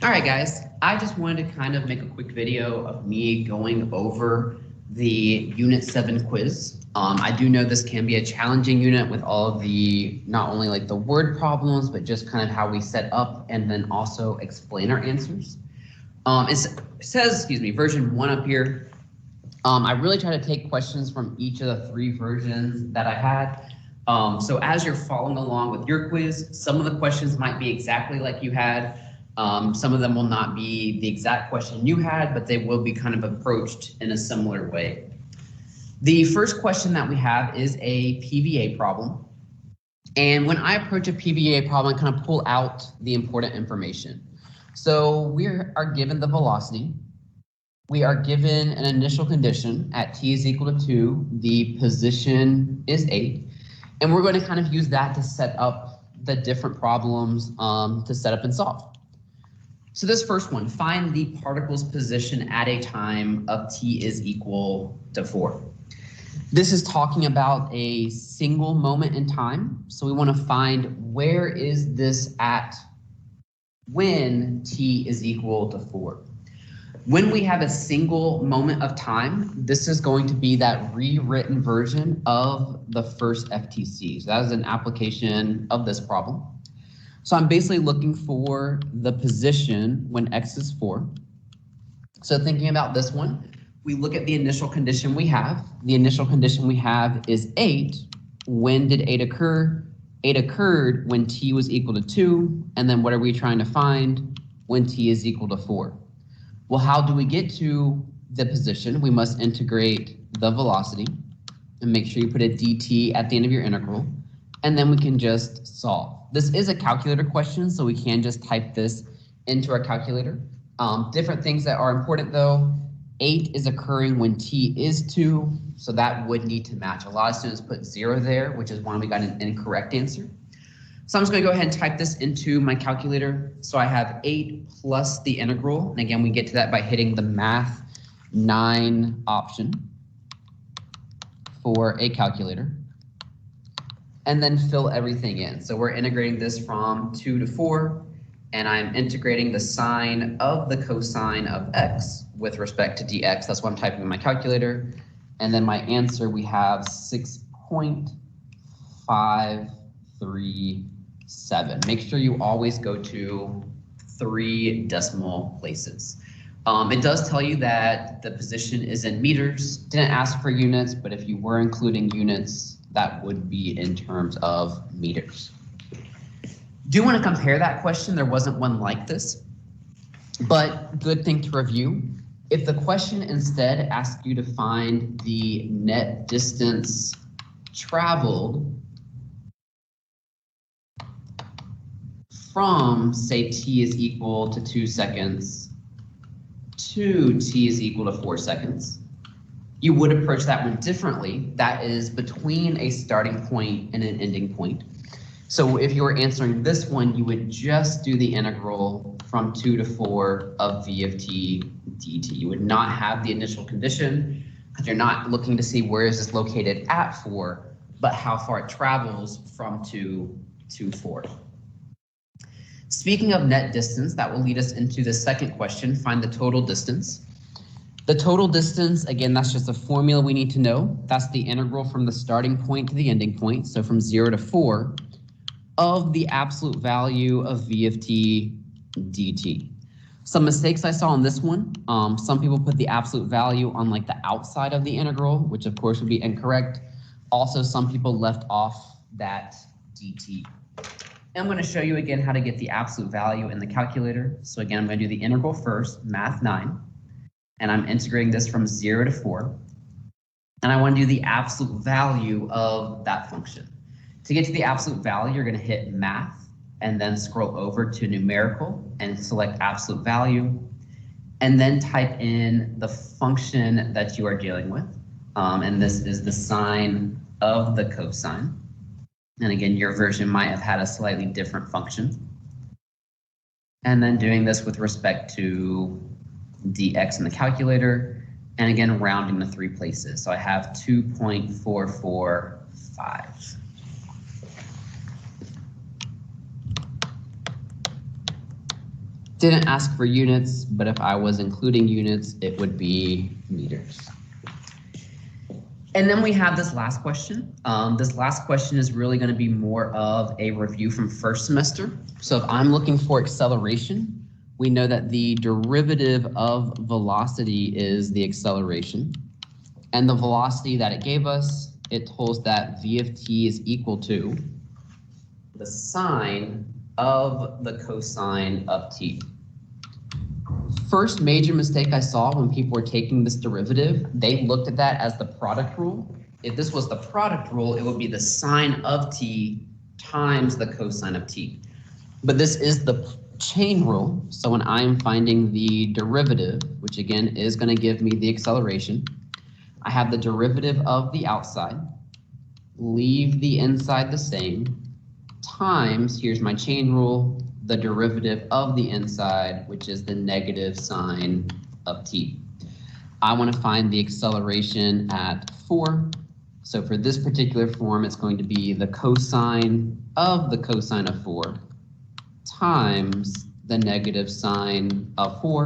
All right, guys, I just wanted to kind of make a quick video of me going over the Unit 7 quiz. I do know this can be a challenging unit with all of the, not only like the word problems, but just kind of how we set up and then also explain our answers. It says, version 1 up here. I really try to take questions from each of the 3 versions that I had. So as you're following along with your quiz, some of the questions might be exactly like you had. Some of them will not be the exact question you had, but they will be kind of approached in a similar way. The first question that we have is a PVA problem. And when I approach a PVA problem, I kind of pull out the important information. So we are given the velocity. We are given an initial condition at t is equal to 2. The position is 8. And we're going to kind of use that to set up the different problems to set up and solve. So this first one, find the particle's position at a time of t is equal to 4. This is talking about a single moment in time. So we want to find where is this at when t is equal to 4. When we have a single moment of time, this is going to be that rewritten version of the first FTC. So that is an application of this problem. So I'm basically looking for the position when x is 4. So thinking about this one, we look at the initial condition we have. The initial condition we have is 8. When did 8 occur? 8 occurred when t was equal to 2. And then what are we trying to find? When t is equal to 4. Well, how do we get to the position? We must integrate the velocity and make sure you put a dt at the end of your integral. And then we can just solve. This is a calculator question, so we can just type this into our calculator. Different things that are important though, 8 is occurring when t is 2, so that would need to match. A lot of students put 0 there, which is why we got an incorrect answer. So I'm just gonna go ahead and type this into my calculator. So I have 8 plus the integral, and again, we get to that by hitting the math 9 option for a calculator. And then fill everything in. So we're integrating this from 2 to 4, and I'm integrating the sine of the cosine of x with respect to dx. That's what I'm typing in my calculator. And then my answer, we have 6.537. Make sure you always go to 3 decimal places. It does tell you that the position is in meters. Didn't ask for units, but if you were including units, that would be in terms of meters. Do want to compare that question. There wasn't one like this, but good thing to review. If the question instead asks you to find the net distance traveled from, say, t is equal to 2 seconds to t is equal to 4 seconds, you would approach that one differently. That is between a starting point and an ending point. So if you were answering this one, you would just do the integral from 2 to 4 of v of t dt. You would not have the initial condition because you're not looking to see where is this located at 4, but how far it travels from 2 to 4. Speaking of net distance, that will lead us into the second question, find the total distance. The total distance, again, that's just a formula we need to know. That's the integral from the starting point to the ending point, so from 0 to 4, of the absolute value of v of t dt. Some mistakes I saw on this one, some people put the absolute value on like the outside of the integral, which of course would be incorrect. Also, some people left off that dt. And I'm going to show you again how to get the absolute value in the calculator. So again, I'm going to do the integral first, math 9. And I'm integrating this from 0 to 4. And I want to do the absolute value of that function. To get to the absolute value, you're going to hit math and then scroll over to numerical and select absolute value. And then type in the function that you are dealing with. And this is the sine of the cosine. And again, your version might have had a slightly different function. And then doing this with respect to dx in the calculator, and again rounding to 3 places. So I have 2.445. Didn't ask for units, but if I was including units, it would be meters. And then we have this last question. This last question is really going to be more of a review from first semester. So if I'm looking for acceleration, we know that the derivative of velocity is the acceleration. And the velocity that it gave us, it told us that v of t is equal to the sine of the cosine of t. First major mistake I saw when people were taking this derivative, they looked at that as the product rule. If this was the product rule, it would be the sine of t times the cosine of t. But this is the chain rule. So when I'm finding the derivative, which again is going to give me the acceleration, I have the derivative of the outside, leave the inside the same, times, here's my chain rule, the derivative of the inside, which is the negative sine of t. I want to find the acceleration at 4. So for this particular form, it's going to be the cosine of the cosine of 4 times the negative sine of 4.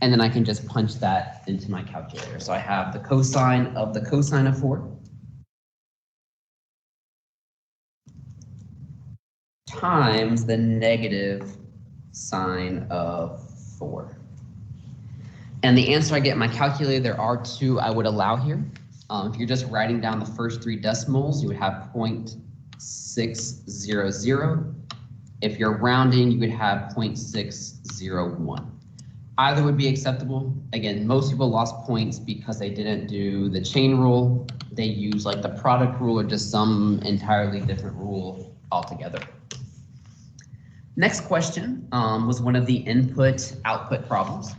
And then I can just punch that into my calculator. So I have the cosine of 4 times the negative sine of 4. And the answer I get in my calculator, there are 2 I would allow here. If you're just writing down the first 3 decimals, you would have 0.600. If you're rounding, you would have 0.601. Either would be acceptable. Again, most people lost points because they didn't do the chain rule. They used like the product rule or just some entirely different rule altogether. Next question was one of the input-output problems.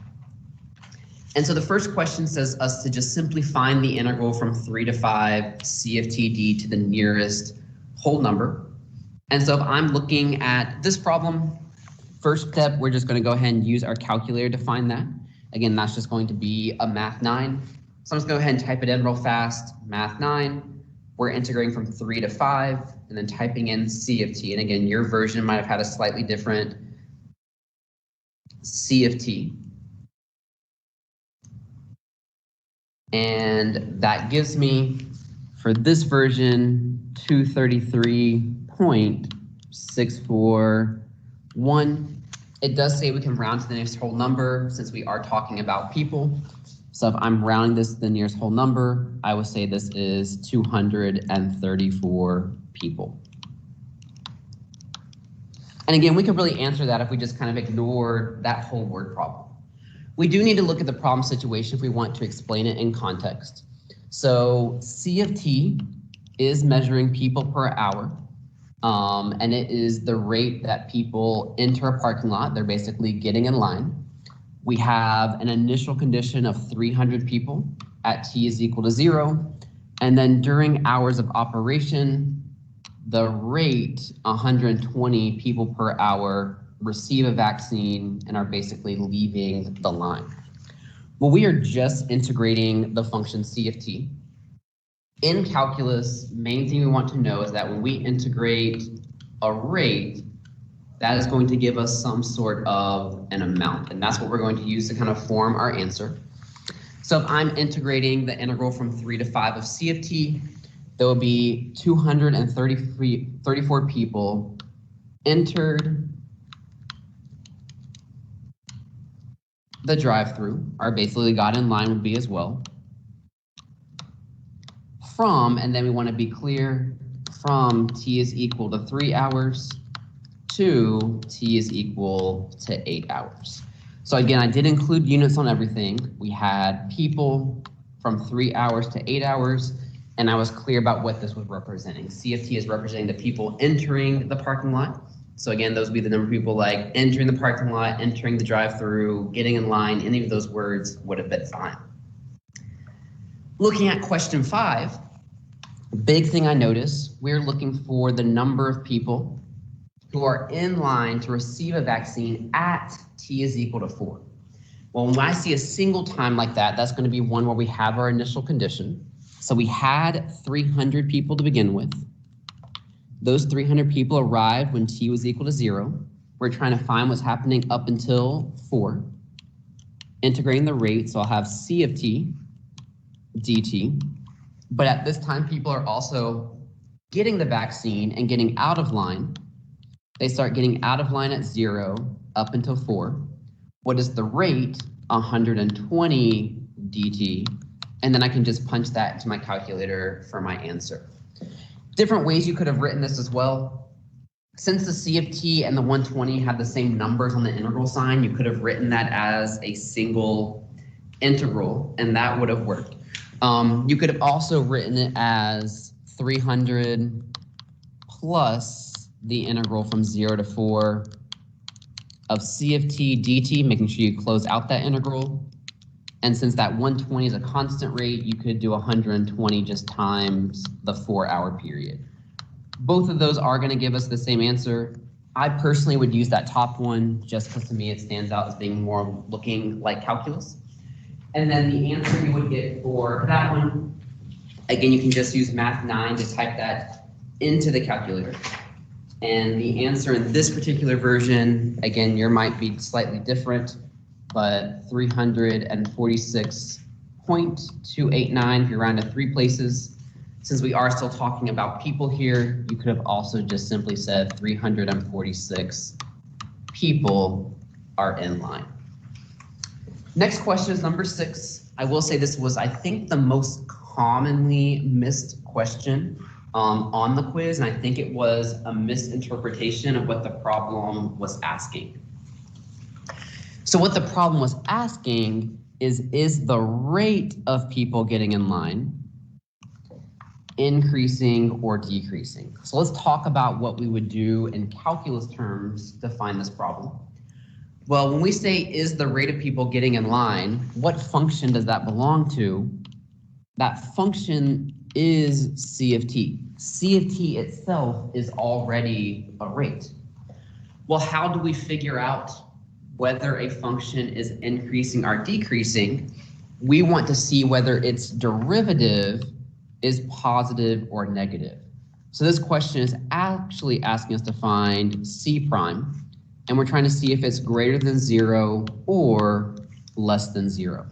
And so the first question says us to just simply find the integral from 3 to 5 c of td to the nearest whole number. And so if I'm looking at this problem, first step, we're just going to go ahead and use our calculator to find that. Again, that's just going to be a math 9. So I'm just going to go ahead and type it in real fast, math 9. We're integrating from 3 to 5 and then typing in c of t. And again, your version might have had a slightly different c of t. And that gives me, for this version, 233.641. It does say we can round to the nearest whole number since we are talking about people. So if I'm rounding this to the nearest whole number, I would say this is 234 people. And again, we could really answer that if we just kind of ignored that whole word problem. We do need to look at the problem situation if we want to explain it in context. So C of T is measuring people per hour, and it is the rate that people enter a parking lot. They're basically getting in line. We have an initial condition of 300 people at T is equal to 0. And then during hours of operation, the rate, 120 people per hour, receive a vaccine and are basically leaving the line. Well, we are just integrating the function C of T. In calculus, main thing we want to know is that when we integrate a rate, that is going to give us some sort of an amount, and that's what we're going to use to kind of form our answer. So if I'm integrating the integral from 3 to 5 of C of T, there will be 234 people entered the drive-through, or basically got in line would be as well. From, and then we want to be clear, from T is equal to 3 hours to T is equal to 8 hours. So again, I did include units on everything. We had people from 3 hours to 8 hours, and I was clear about what this was representing. C of T is representing the people entering the parking lot. So again, those would be the number of people like entering the parking lot, entering the drive-through, getting in line. Any of those words would have been fine. Looking at question 5, big thing I noticed, we're looking for the number of people who are in line to receive a vaccine at T is equal to 4. Well, when I see a single time like that, that's going to be one where we have our initial condition. So we had 300 people to begin with. Those 300 people arrived when T was equal to 0. we're trying to find what's happening up until 4. Integrating the rate, so I'll have c of t dt. But at this time, people are also getting the vaccine and getting out of line. They start getting out of line at 0 up until 4. What is the rate? 120 dt. And then I can just punch that into my calculator for my answer. Different ways you could have written this as well. Since the c of t and the 120 have the same numbers on the integral sign, you could have written that as a single integral, and that would have worked. You could have also written it as 300 plus the integral from 0 to 4 of c of t dt, making sure you close out that integral. And since that 120 is a constant rate, you could do 120 just times the 4-hour period. Both of those are going to give us the same answer. I personally would use that top one just because to me it stands out as being more looking like calculus. And then the answer you would get for that one, again, you can just use Math 9 to type that into the calculator. And the answer in this particular version, again, yours might be slightly different, but 346.289 if you round to 3 places. Since we are still talking about people here, you could have also just simply said 346 people are in line. Next question is number 6. I will say this was, I think, the most commonly missed question on the quiz, and I think it was a misinterpretation of what the problem was asking. So what the problem was asking is the rate of people getting in line increasing or decreasing? So let's talk about what we would do in calculus terms to find this problem. Well, when we say is the rate of people getting in line, what function does that belong to? That function is c of t. C of t itself is already a rate. Well, how do we figure out whether a function is increasing or decreasing? We want to see whether its derivative is positive or negative. So this question is actually asking us to find c prime, and we're trying to see if it's greater than 0 or less than 0.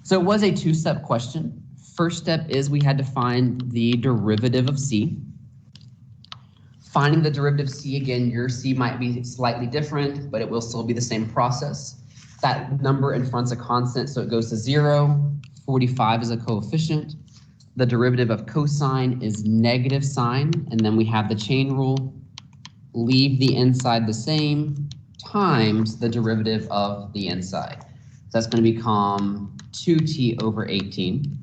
So it was a 2-step question. First step is we had to find the derivative of c. Finding the derivative of c, again, your c might be slightly different, but it will still be the same process. That number in front's a constant, so it goes to 0. 45 is a coefficient. The derivative of cosine is negative sine, and then we have the chain rule. Leave the inside the same times the derivative of the inside. So that's going to become 2t over 18,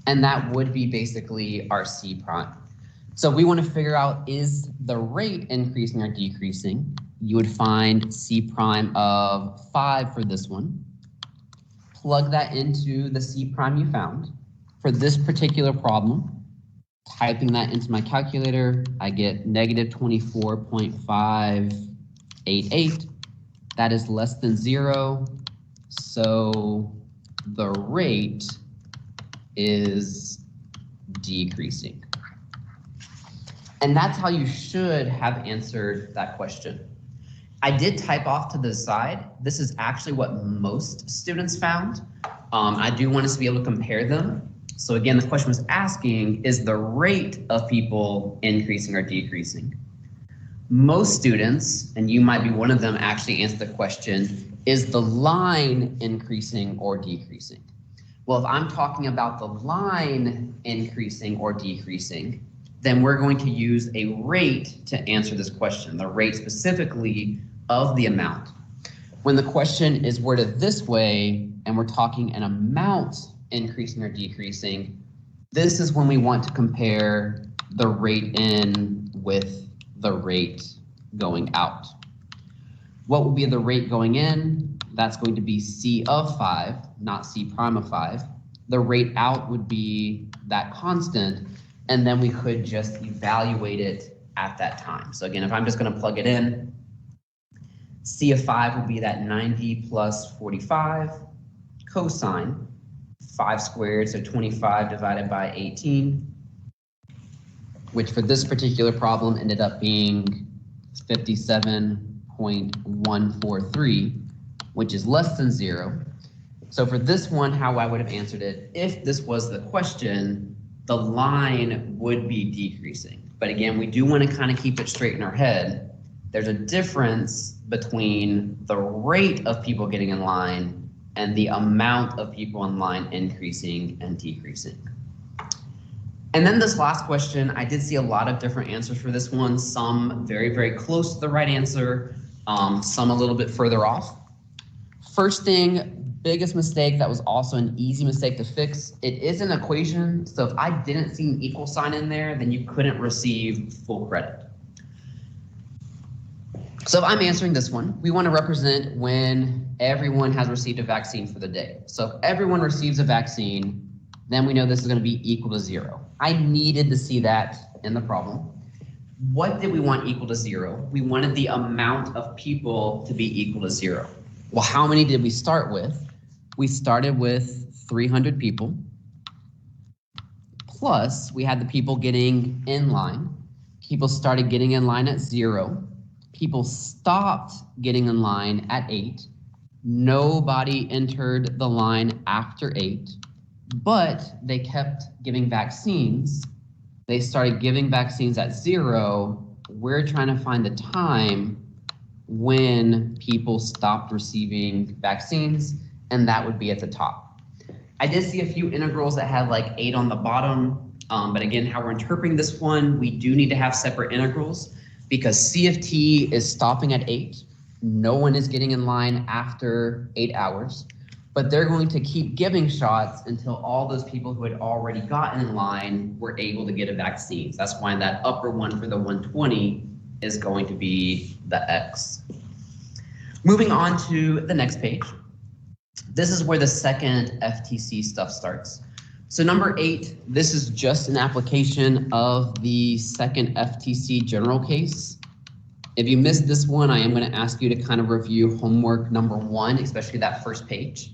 and that would be basically our c prime. So we want to figure out, is the rate increasing or decreasing? You would find c prime of 5 for this one. Plug that into the c prime you found. For this particular problem, typing that into my calculator, I get negative 24.588. That is less than 0. So the rate is decreasing. And that's how you should have answered that question. I did type off to the side. This is actually what most students found. I do want us to be able to compare them. So again, the question was asking, is the rate of people increasing or decreasing? Most students, and you might be one of them, actually answered the question, is the line increasing or decreasing? Well, if I'm talking about the line increasing or decreasing, then we're going to use a rate to answer this question, the rate specifically of the amount. When the question is worded this way, and we're talking an amount increasing or decreasing, this is when we want to compare the rate in with the rate going out. What will be the rate going in? That's going to be c of 5, not c prime of 5. The rate out would be that constant, and then we could just evaluate it at that time. So again, if I'm just going to plug it in, c of 5 would be that 90 plus 45 cosine 5 squared, so 25 divided by 18, which for this particular problem ended up being 57.5 0.143, which is less than 0. So for this one, how I would have answered it, if this was the question, the line would be decreasing. But again, we do want to kind of keep it straight in our head. There's a difference between the rate of people getting in line and the amount of people in line increasing and decreasing. And then this last question, I did see a lot of different answers for this one, some very, very close to the right answer, some a little bit further off. First thing, biggest mistake that was also an easy mistake to fix, it is an equation, so if I didn't see an equal sign in there, then you couldn't receive full credit. So if I'm answering this one, we want to represent when everyone has received a vaccine for the day. So if everyone receives a vaccine, then we know this is going to be equal to 0. I needed to see that in the problem. What did we want equal to 0? We wanted the amount of people to be equal to 0. Well, how many did we start with? We started with 300 people, plus we had the people getting in line. People started getting in line at 0. People stopped getting in line at 8. Nobody entered the line after 8, but they kept giving vaccines. They started giving vaccines at 0. We're trying to find the time when people stopped receiving vaccines, and that would be at the top. I did see a few integrals that had like 8 on the bottom, but again, how we're interpreting this one, we do need to have separate integrals because CFT is stopping at 8. No one is getting in line after 8 hours, but they're going to keep giving shots until all those people who had already gotten in line were able to get a vaccine. So that's why that upper one for the 120 is going to be the X. Moving on to the next page. This is where the second FTC stuff starts. So number 8, this is just an application of the second FTC general case. If you missed this one, I am going to ask you to kind of review homework number 1, especially that first page.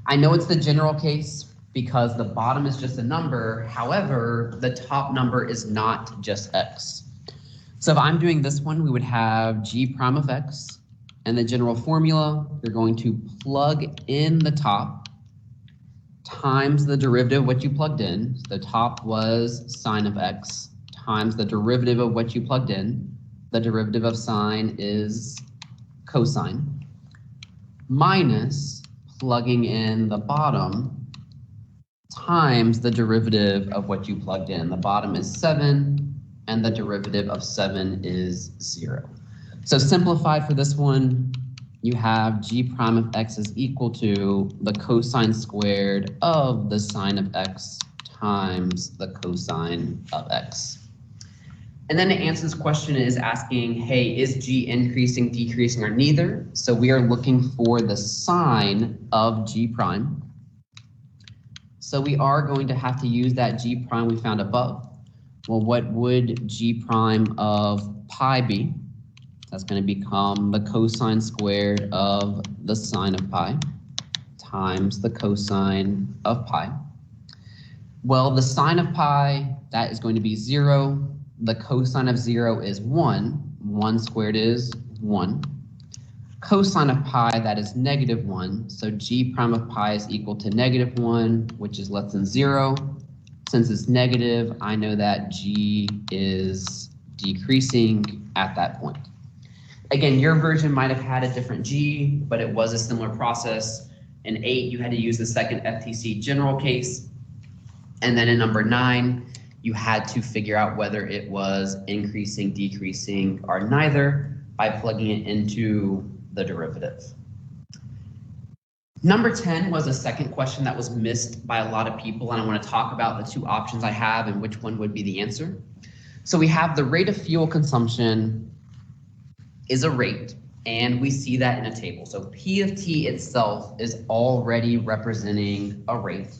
I know it's the general case because the bottom is just a number. However, the top number is not just X. So if I'm doing this one, we would have G prime of X, and the general formula, you're going to plug in the top times the derivative of what you plugged in. So the top was sine of X times the derivative of what you plugged in. The derivative of sine is cosine, minus plugging in the bottom times the derivative of what you plugged in. The bottom is 7, and the derivative of 7 is 0. So simplified for this one, you have G prime of X is equal to the cosine squared of the sine of X times the cosine of X. And then to answer this question is asking, hey, is G increasing, decreasing, or neither? So we are looking for the sine of G prime. So we are going to have to use that G prime we found above. Well, what would G prime of pi be? That's going to become the cosine squared of the sine of pi times the cosine of pi. Well, the sine of pi, that is going to be 0. The cosine of 0 is 1. 1 squared is 1. Cosine of pi, that is -1. So G prime of pi is equal to -1, which is less than 0. Since it's negative, I know that G is decreasing at that point. Again, your version might have had a different G, but it was a similar process. In 8, you had to use the second FTC general case. And then in number 9, you had to figure out whether it was increasing, decreasing, or neither by plugging it into the derivative. Number 10 was a second question that was missed by a lot of people, and I want to talk about the 2 options I have and which one would be the answer. So we have the rate of fuel consumption is a rate, and we see that in a table. So P of T itself is already representing a rate.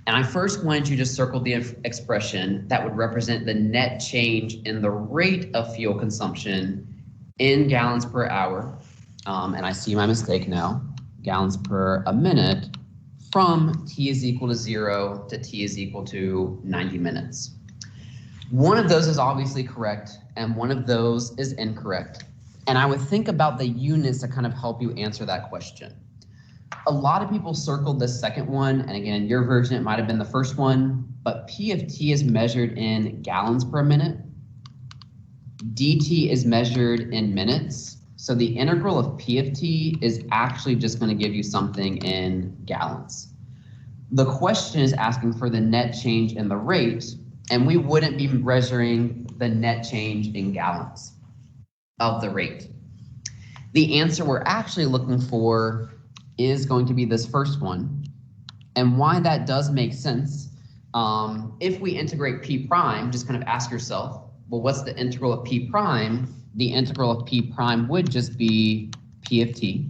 And I first wanted you to circle the expression that would represent the net change in the rate of fuel consumption in gallons per hour. And I see my mistake now, gallons per a minute, from T is equal to 0 to T is equal to 90 minutes. One of those is obviously correct, and one of those is incorrect. And I would think about the units to kind of help you answer that question. A lot of people circled this second one, and again, your version, it might have been the first one, but P of t is measured in gallons per minute. dt is measured in minutes. So the integral of P of t is actually just going to give you something in gallons. The question is asking for the net change in the rate, and we wouldn't be measuring the net change in gallons of the rate. The answer we're actually looking for is going to be this first one. And why that does make sense, if we integrate P prime, just kind of ask yourself, well, what's the integral of P prime? The integral of P prime would just be P of t.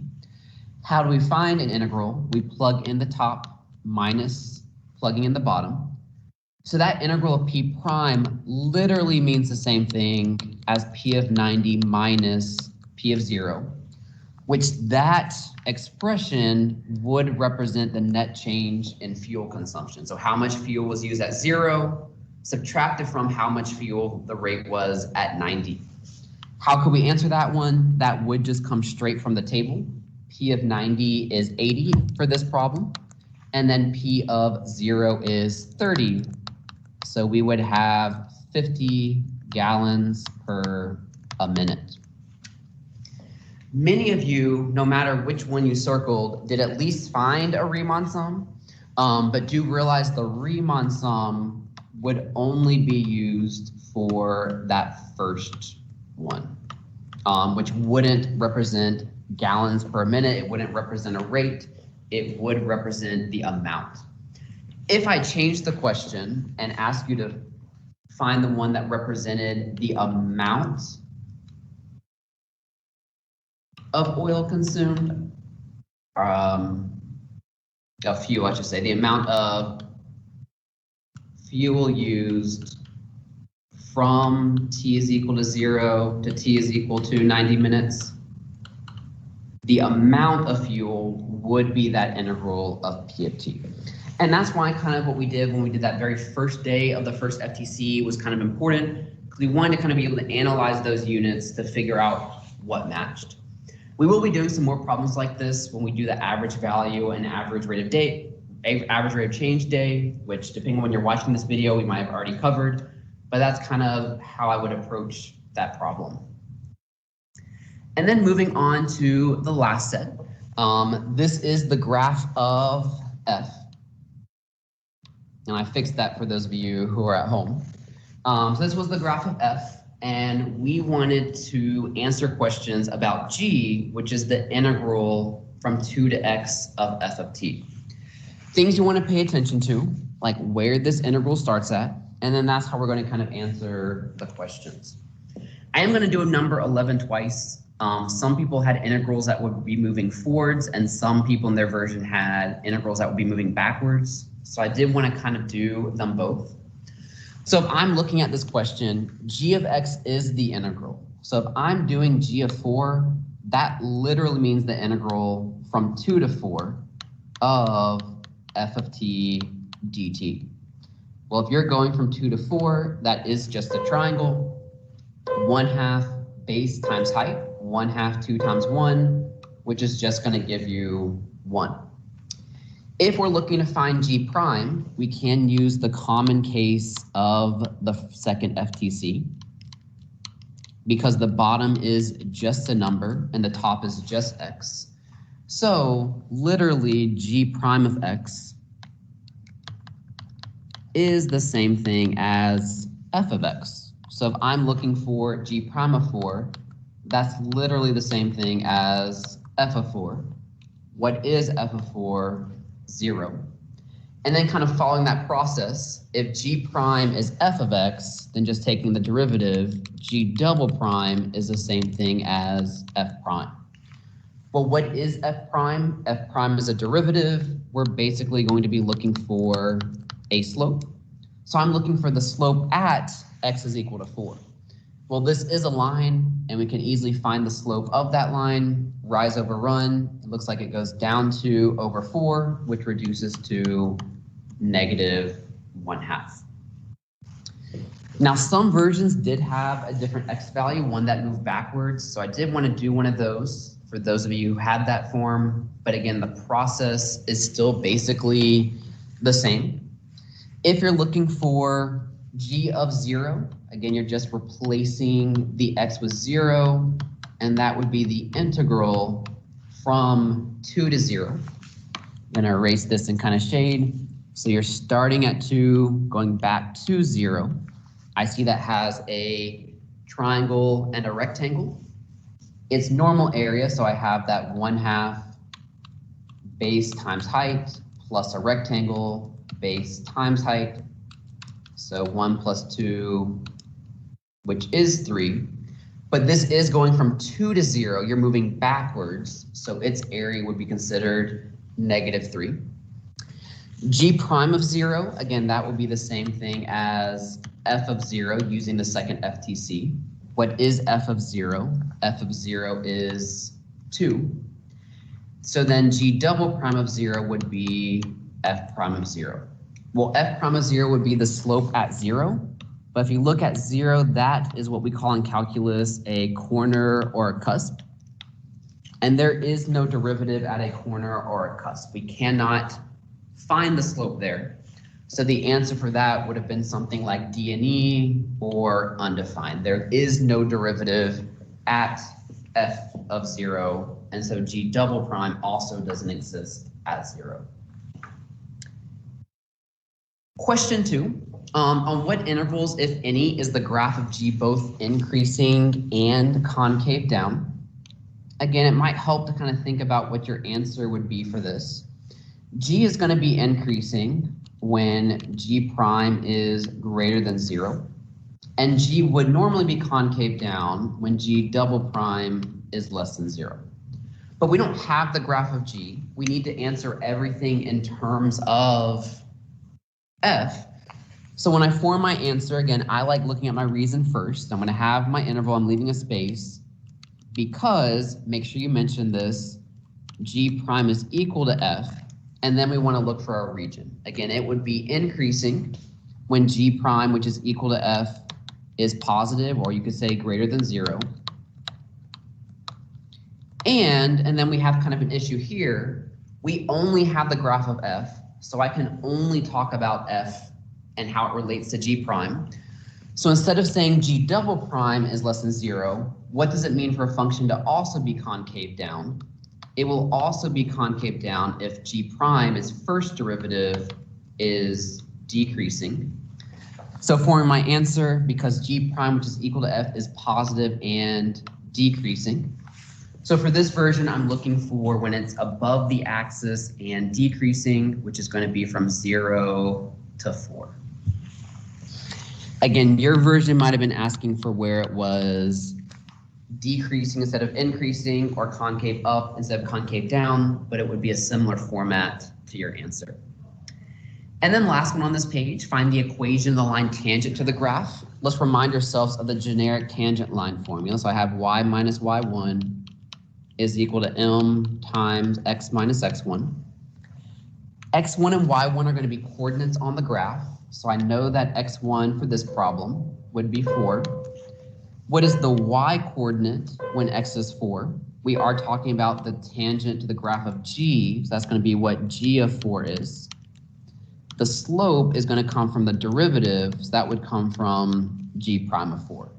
How do we find an integral? We plug in the top minus plugging in the bottom. So that integral of P prime literally means the same thing as P of 90 minus P of 0, which that expression would represent the net change in fuel consumption. So how much fuel was used at 0, subtracted from how much fuel the rate was at 90. How could we answer that one? That would just come straight from the table. P of 90 is 80 for this problem, and then P of 0 is 30. So we would have 50 gallons per a minute. Many of you, no matter which one you circled, did at least find a Riemann sum, but do realize the Riemann sum would only be used for that first one, which wouldn't represent gallons per minute. It wouldn't represent a rate. It would represent the amount. If I change the question and ask you to find the one that represented the amount of oil consumed, of fuel, I should say, the amount of fuel used from t is equal to 0 to t is equal to 90 minutes, the amount of fuel would be that integral of P of t. And that's why kind of what we did when we did that very first day of the first FTC was kind of important, because we wanted to kind of be able to analyze those units to figure out what matched. We will be doing some more problems like this when we do the average value and average rate of change day, which depending on when you're watching this video, we might have already covered, but that's kind of how I would approach that problem. And then moving on to the last set. This is the graph of F. And I fixed that for those of you who are at home. So this was the graph of F, and we wanted to answer questions about G, which is the integral from 2 to x of f of t. Things you want to pay attention to, like where this integral starts at, and then that's how we're going to kind of answer the questions. I am going to do a number 11 twice. Some people had integrals that would be moving forwards, and some people in their version had integrals that would be moving backwards. So I did want to kind of do them both. So if I'm looking at this question, g of x is the integral. So if I'm doing g of 4, that literally means the integral from 2 to 4 of f of t dt. Well, if you're going from 2 to 4, that is just a triangle. 1/2 base times height, 1/2 2 times 1, which is just going to give you 1. If we're looking to find g prime, we can use the common case of the second FTC, because the bottom is just a number and the top is just x. So literally g prime of x is the same thing as f of x. So if I'm looking for g prime of 4, that's literally the same thing as f of 4. What is f of 4? 0. And then kind of following that process, if g prime is f of x, then just taking the derivative, g double prime is the same thing as f prime. Well, what is f prime? F prime is a derivative. We're basically going to be looking for a slope. So I'm looking for the slope at x is equal to 4. Well, this is a line, and we can easily find the slope of that line. Rise over run, it looks like it goes down to over 4, which reduces to -1/2. Now, some versions did have a different x value, one that moved backwards. So I did want to do one of those for those of you who had that form. But again, the process is still basically the same. If you're looking for g of 0, again, you're just replacing the x with 0, and that would be the integral from 2 to 0. I'm going to erase this in kind of shade. So you're starting at 2, going back to 0. I see that has a triangle and a rectangle. It's normal area, so I have that 1/2 base times height plus a rectangle base times height. So 1 plus 2, which is 3. But this is going from 2 to 0. You're moving backwards, so its area would be considered -3. G prime of 0, again, that would be the same thing as f of 0 using the second FTC. What is f of 0? F of 0 is 2. So then G double prime of 0 would be f prime of 0. Well, f prime of 0 would be the slope at 0. But if you look at 0, that is what we call in calculus a corner or a cusp. And there is no derivative at a corner or a cusp. We cannot find the slope there. So the answer for that would have been something like D and E or undefined. There is no derivative at f of 0, and so G double prime also doesn't exist at 0. Question 2, on what intervals, if any, is the graph of G both increasing and concave down? Again, it might help to kind of think about what your answer would be for this. G is going to be increasing when G prime is greater than 0, and G would normally be concave down when G double prime is less than 0. But we don't have the graph of G. We need to answer everything in terms of f. So when I form my answer, again, I like looking at my reason first. I'm going to have my interval. I'm leaving a space because, make sure you mention this, G prime is equal to f. And then we want to look for our region. Again, it would be increasing when G prime, which is equal to f, is positive, or you could say greater than 0. And then we have kind of an issue here. We only have the graph of f, so I can only talk about f and how it relates to G prime. So instead of saying G double prime is less than 0, what does it mean for a function to also be concave down? It will also be concave down if G prime, its first derivative, is decreasing. So forming my answer, because G prime, which is equal to f, is positive and decreasing. So for this version, I'm looking for when it's above the axis and decreasing, which is going to be from 0 to 4. Again, your version might have been asking for where it was decreasing instead of increasing, or concave up instead of concave down, but it would be a similar format to your answer. And then last one on this page, find the equation of the line tangent to the graph. Let's remind ourselves of the generic tangent line formula. So I have y minus y1 is equal to m times x minus x1. x1 and y1 are going to be coordinates on the graph. So I know that x1 for this problem would be 4. What is the y coordinate when x is 4? We are talking about the tangent to the graph of G, so that's going to be what G of 4 is. The slope is going to come from the derivative, so that would come from G prime of 4.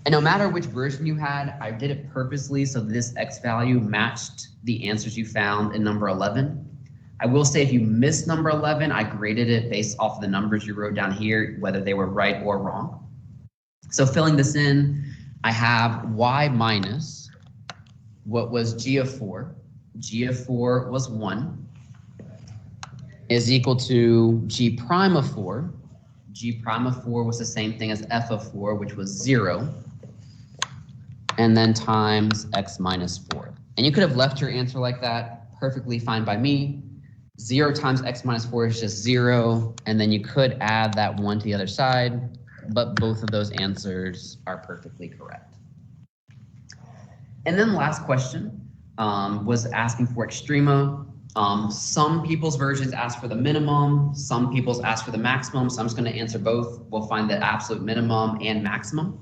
And no matter which version you had, I did it purposely so this x value matched the answers you found in number 11. I will say if you missed number 11, I graded it based off of the numbers you wrote down here, whether they were right or wrong. So filling this in, I have y minus what was G of 4. G of 4 was 1, is equal to G prime of 4. G prime of 4 was the same thing as f of 4, which was 0. And then times x minus 4. And you could have left your answer like that, perfectly fine by me. 0 times x minus 4 is just 0, and then you could add that 1 to the other side, but both of those answers are perfectly correct. And then the last question was asking for extrema. Some people's versions ask for the minimum, some people's ask for the maximum, so I'm just going to answer both. We'll find the absolute minimum and maximum.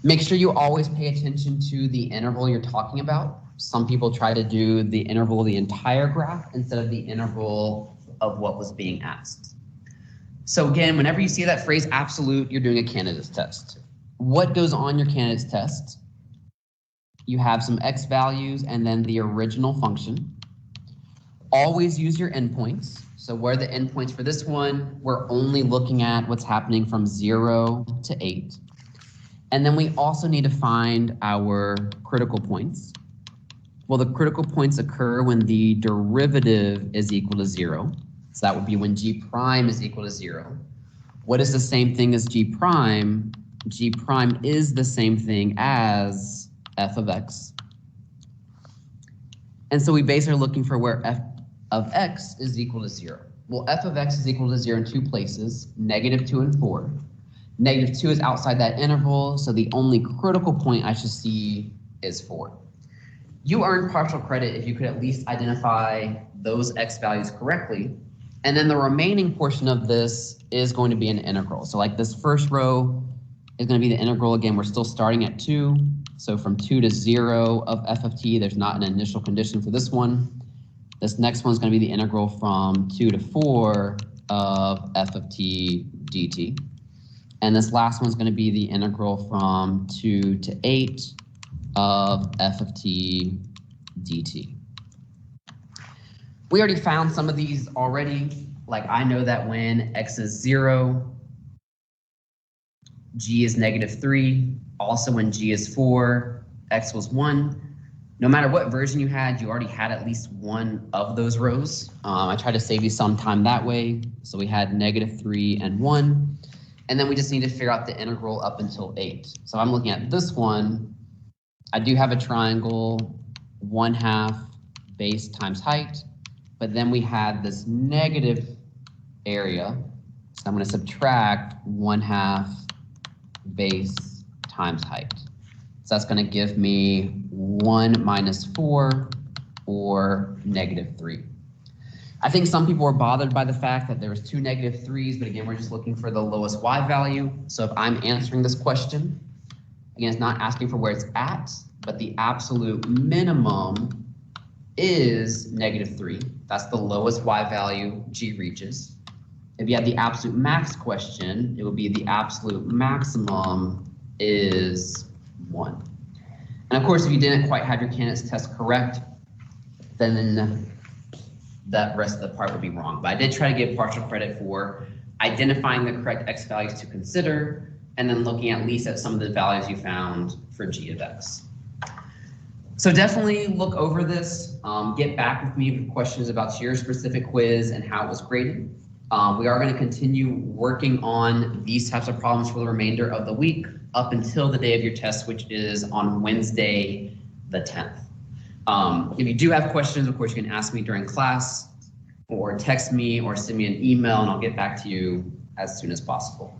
Make sure you always pay attention to the interval you're talking about. Some people try to do the interval of the entire graph instead of the interval of what was being asked. So again, whenever you see that phrase absolute, you're doing a candidates test. What goes on your candidates test? You have some x values and then the original function. Always use your endpoints. So where are the endpoints for this one? We're only looking at what's happening from 0 to 8. And then we also need to find our critical points. Well, the critical points occur when the derivative is equal to 0. So that would be when g prime is equal to 0. What is the same thing as g prime? G prime is the same thing as f of x. And so we basically are looking for where f of x is equal to 0. Well, f of x is equal to 0 in two places, -2 and 4. -2 is outside that interval, so the only critical point I should see is 4. You earn partial credit if you could at least identify those x values correctly. And then the remaining portion of this is going to be an integral. So like this first row is going to be the integral. Again, we're still starting at 2. So from 2 to 0 of f of t, there's not an initial condition for this one. This next one is going to be the integral from 2 to 4 of f of t dt. And this last one is going to be the integral from 2 to 8 of f of t dt. We already found some of these already. Like I know that when x is 0, g is -3. Also when g is 4, x was 1. No matter what version you had, you already had at least one of those rows. I tried to save you some time that way. So we had -3 and 1. And then we just need to figure out the integral up until 8. So I'm looking at this one. I do have a triangle, 1/2 base times height. But then we had this negative area. So I'm going to subtract 1/2 base times height. So that's going to give me 1 minus 4 or -3. I think some people were bothered by the fact that there was 2 -3s, but again, we're just looking for the lowest y value. So if I'm answering this question, again, it's not asking for where it's at, but the absolute minimum is -3. That's the lowest y value g reaches. If you had the absolute max question, it would be the absolute maximum is 1. And of course, if you didn't quite have your candidates test correct, then that rest of the part would be wrong. But I did try to give partial credit for identifying the correct x values to consider, and then looking at least at some of the values you found for g of x. So definitely look over this. Get back with me with questions about your specific quiz and how it was graded. We are going to continue working on these types of problems for the remainder of the week up until the day of your test, which is on Wednesday, the 10th. If you do have questions, of course, you can ask me during class or text me or send me an email and I'll get back to you as soon as possible.